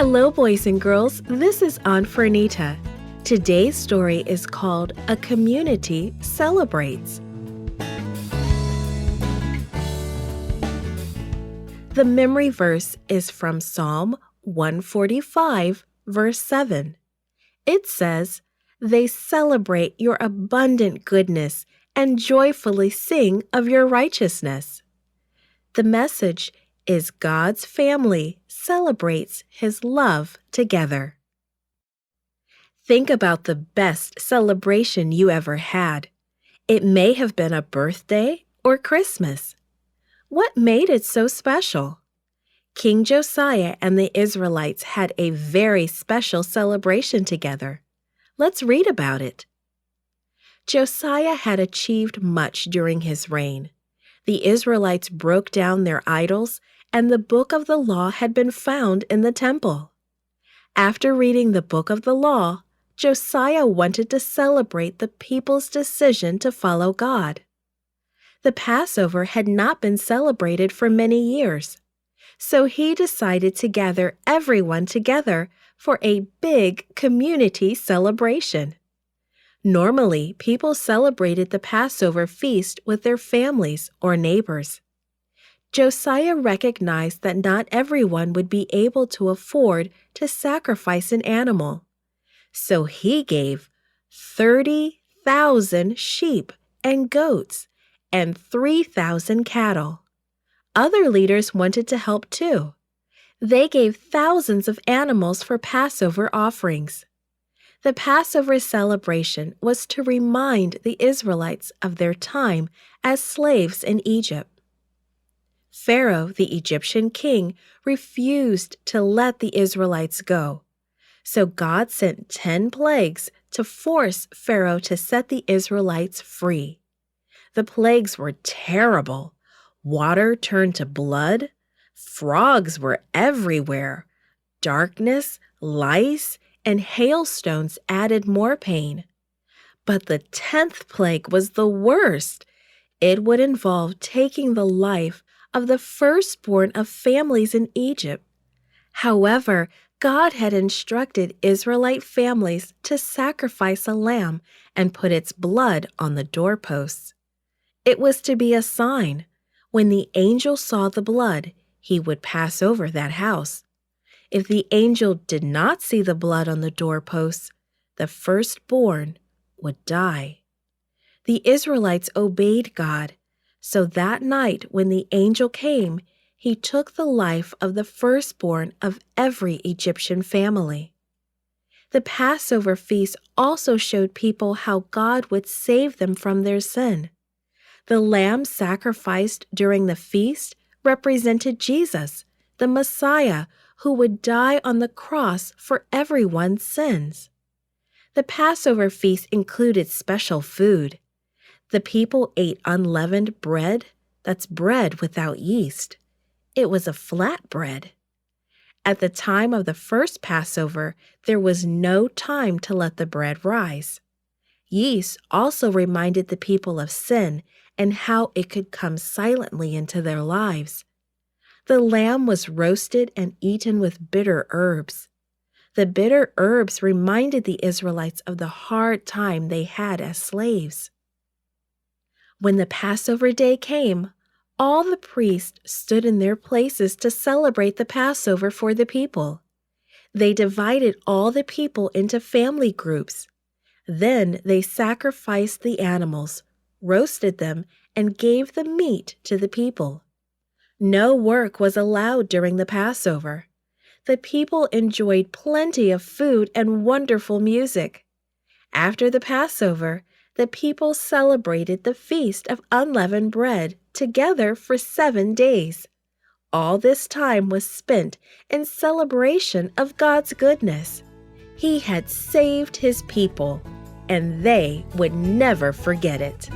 Hello, boys and girls. This is Aunt Fernita. Today's story is called ACommunity Celebrates. The memory verse is from Psalm 145, verse 7. It says, "They celebrate your abundant goodness and joyfully sing of your righteousness." The message is God's family celebrates His love together. Think about the best celebration you ever had. It may have been a birthday or Christmas. What made it so special? King Josiah and the Israelites had a very special celebration together. Let's read about it. Josiah had achieved much during his reign. The Israelites broke down their idols, and the book of the law had been found in the temple. After reading the book of the law, Josiah wanted to celebrate the people's decision to follow God. The Passover had not been celebrated for many years, so he decided to gather everyone together for a big community celebration. Normally, people celebrated the Passover feast with their families or neighbors. Josiah recognized that not everyone would be able to afford to sacrifice an animal, so he gave 30,000 sheep and goats and 3,000 cattle. Other leaders wanted to help too. They gave thousands of animals for Passover offerings. The Passover celebration was to remind the Israelites of their time as slaves in Egypt. Pharaoh, the Egyptian king, refused to let the Israelites go. So God sent 10 plagues to force Pharaoh to set the Israelites free. The plagues were terrible. Water turned to blood. Frogs were everywhere. Darkness, lice, and hailstones added more pain. But the 10th plague was the worst. It would involve taking the life of the firstborn of families in Egypt. However, God had instructed Israelite families to sacrifice a lamb and put its blood on the doorposts. It was to be a sign. When the angel saw the blood, he would pass over that house. If the angel did not see the blood on the doorposts, the firstborn would die. The Israelites obeyed God, so that night when the angel came, he took the life of the firstborn of every Egyptian family. The Passover feast also showed people how God would save them from their sin. The lamb sacrificed during the feast represented Jesus, the Messiah, who would die on the cross for everyone's sins. The Passover feast included special food. The people ate unleavened bread, that's bread without yeast. It was a flat bread. At the time of the first Passover, there was no time to let the bread rise. Yeast also reminded the people of sin and how it could come silently into their lives. The lamb was roasted and eaten with bitter herbs. The bitter herbs reminded the Israelites of the hard time they had as slaves. When the Passover day came, all the priests stood in their places to celebrate the Passover for the people. They divided all the people into family groups. Then they sacrificed the animals, roasted them, and gave the meat to the people. No work was allowed during the Passover. The people enjoyed plenty of food and wonderful music. After the Passover, the people celebrated the Feast of Unleavened Bread together for 7 days. All this time was spent in celebration of God's goodness. He had saved His people, and they would never forget it.